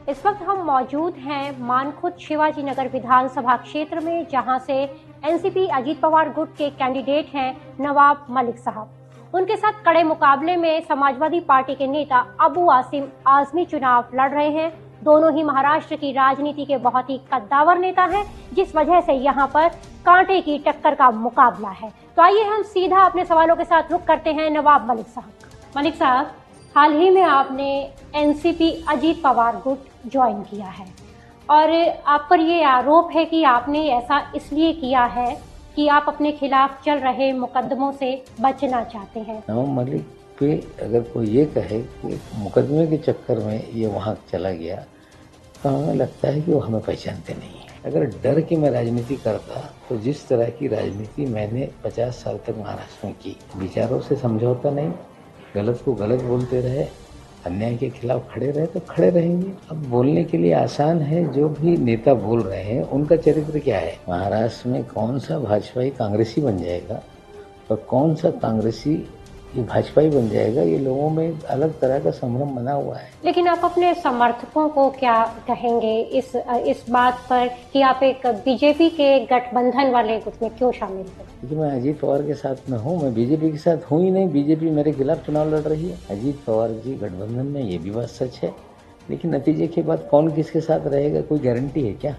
इस वक्त हम मौजूद हैं मानखुद शिवाजी नगर विधानसभा क्षेत्र में, जहां से एनसीपी अजीत पवार गुट के कैंडिडेट हैं नवाब मलिक साहब। उनके साथ कड़े मुकाबले में समाजवादी पार्टी के नेता अबू आसिम आजमी चुनाव लड़ रहे हैं। दोनों ही महाराष्ट्र की राजनीति के बहुत ही कद्दावर नेता हैं, जिस वजह से यहाँ पर कांटे की टक्कर का मुकाबला है। तो आइए हम सीधा अपने सवालों के साथ रुख करते हैं नवाब मलिक साहब। मलिक साहब, हाल ही में आपने एनसीपी अजीत पवार गुट ज्वाइन किया है और आप पर ये आरोप है कि आपने ऐसा इसलिए किया है कि आप अपने खिलाफ चल रहे मुकदमों से बचना चाहते हैं। नवाब मलिक पे अगर कोई ये कहे कि मुकदमे के चक्कर में ये वहाँ चला गया, तो हमें लगता है कि वो हमें पहचानते नहीं है। अगर डर के मैं राजनीति करता तो जिस तरह की राजनीति मैंने 50 साल तक महाराष्ट्र में की, विचारों से समझौता नहीं, गलत को गलत बोलते रहे, अन्याय के खिलाफ खड़े रहे तो खड़े रहेंगे। अब बोलने के लिए आसान है, जो भी नेता बोल रहे हैं उनका चरित्र क्या है। महाराष्ट्र में कौन सा भाजपाई कांग्रेसी बन जाएगा और कौन सा कांग्रेसी ये भाजपाई बन जाएगा, ये लोगों में अलग तरह का संभ्रम बना हुआ है। लेकिन आप अपने समर्थकों को क्या कहेंगे इस बात पर कि आप एक बीजेपी के गठबंधन वाले गुट में क्यों शामिल हैं? क्योंकि मैं अजीत पवार के साथ में हूँ, मैं बीजेपी के साथ हूँ ही नहीं। बीजेपी मेरे खिलाफ चुनाव लड़ रही है। अजीत पवार जी गठबंधन में, ये भी बात सच है, लेकिन नतीजे के बाद कौन किसके साथ रहेगा कोई गारंटी है क्या?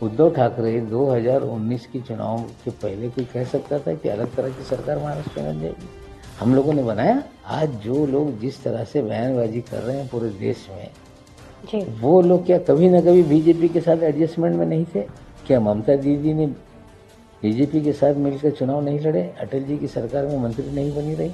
उद्धव ठाकरे 2019 के चुनाव के पहले कोई कह सकता था कि अलग तरह की सरकार महाराष्ट्र में बन जाएगी? हम लोगों ने बनाया। आज जो लोग जिस तरह से बयानबाजी कर रहे हैं पूरे देश में जी, वो लोग क्या कभी न कभी बीजेपी के साथ एडजस्टमेंट में नहीं थे? क्या ममता दीदी ने बीजेपी के साथ मिलकर चुनाव नहीं लड़े? अटल जी की सरकार में मंत्री नहीं बनी रही?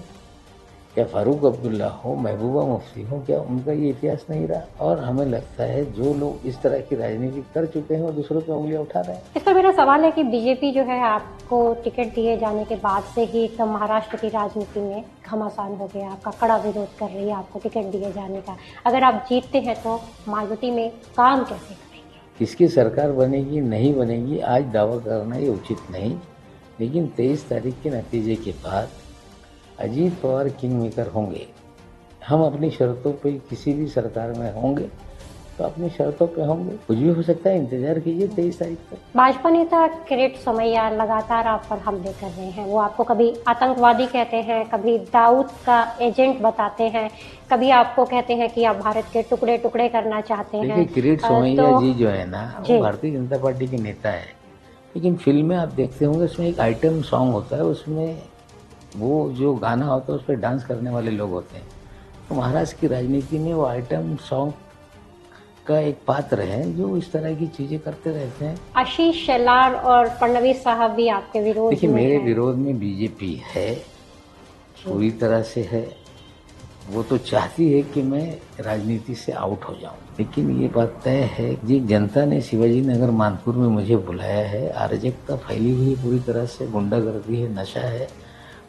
क्या फारूक अब्दुल्ला हो, महबूबा मुफ्ती हो, क्या उनका ये इतिहास नहीं रहा? और हमें लगता है जो लोग इस तरह की राजनीति कर चुके हैं वो दूसरों पे उंगलियां उठा रहे हैं। इस पर मेरा सवाल है कि बीजेपी जो है आपको टिकट दिए जाने के बाद से ही एकदम महाराष्ट्र की राजनीति में घमासान हो गया, आपका कड़ा विरोध कर रही है आपको टिकट दिए जाने का। अगर आप जीतते हैं तो मायावती में काम कैसे करेंगे? किसकी सरकार बनेगी नहीं बनेगी आज दावा करना ये उचित नहीं, लेकिन 23 तारीख के नतीजे के बाद अजीत पवार किंग मेकर होंगे। हम अपनी शर्तों पे किसी भी सरकार में होंगे तो अपनी शर्तों पे होंगे, कुछ भी हो सकता है। इंतजार कीजिए 23 तारीख तक। भाजपा नेता किरीट सोमैया लगातार आप पर हमले कर रहे हैं। वो आपको कभी आतंकवादी कहते हैं, कभी दाऊद का एजेंट बताते हैं, कभी आपको कहते हैं कि आप भारत के टुकड़े टुकड़े करना चाहते हैं। देखिए, किरीट सोमैया जी जो है ना, वो भारतीय जनता पार्टी के नेता है, लेकिन फिल्में आप देखते होंगे उसमें एक आइटम सॉन्ग होता है, उसमें वो जो गाना होता है उस पर डांस करने वाले लोग होते हैं। तो महाराष्ट्र की राजनीति में वो आइटम सॉन्ग का एक पात्र है जो इस तरह की चीजें करते रहते हैं। आशीष शेलार और फडणवीस साहब भी आपके विरोध में? देखिए, मेरे विरोध में बीजेपी है, पूरी तरह से है। वो तो चाहती है कि मैं राजनीति से आउट हो जाऊं, लेकिन ये बात तय है जी, जनता ने शिवाजी नगर मानपुर में मुझे बुलाया है। अराजकता फैली हुई है पूरी तरह से, गुंडागर्दी है, नशा है।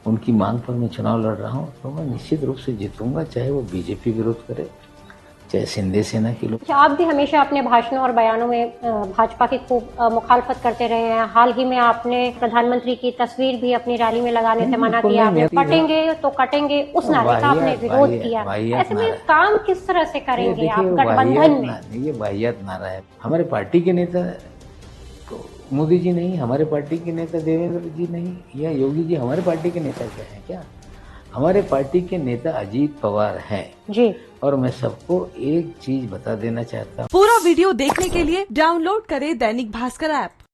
उनकी मांग पर मैं चुनाव लड़ रहा हूँ, तो मैं निश्चित रूप से जीतूंगा, चाहे वो बीजेपी विरोध करे, चाहे शिंदे सेना के लोग। आप भी हमेशा अपने भाषणों और बयानों में भाजपा की खूब मुखालफत करते रहे हैं। हाल ही में आपने प्रधानमंत्री की तस्वीर भी अपनी रैली में लगाने से मना किया। पटेंगे तो कटेंगे, उस नारे का आपने विरोध किया। ऐसे में काम किस तरह से करेंगे आप गठबंधन में? ये वाहियात नारा है। हमारे पार्टी के नेता तो मोदी जी नहीं, हमारे पार्टी के नेता देवेंद्र जी नहीं, या योगी जी हमारे पार्टी के नेता क्या है? क्या हमारे पार्टी के नेता अजीत पवार हैं जी। और मैं सबको एक चीज बता देना चाहता हूँ, पूरा वीडियो देखने के लिए डाउनलोड करें दैनिक भास्कर ऐप।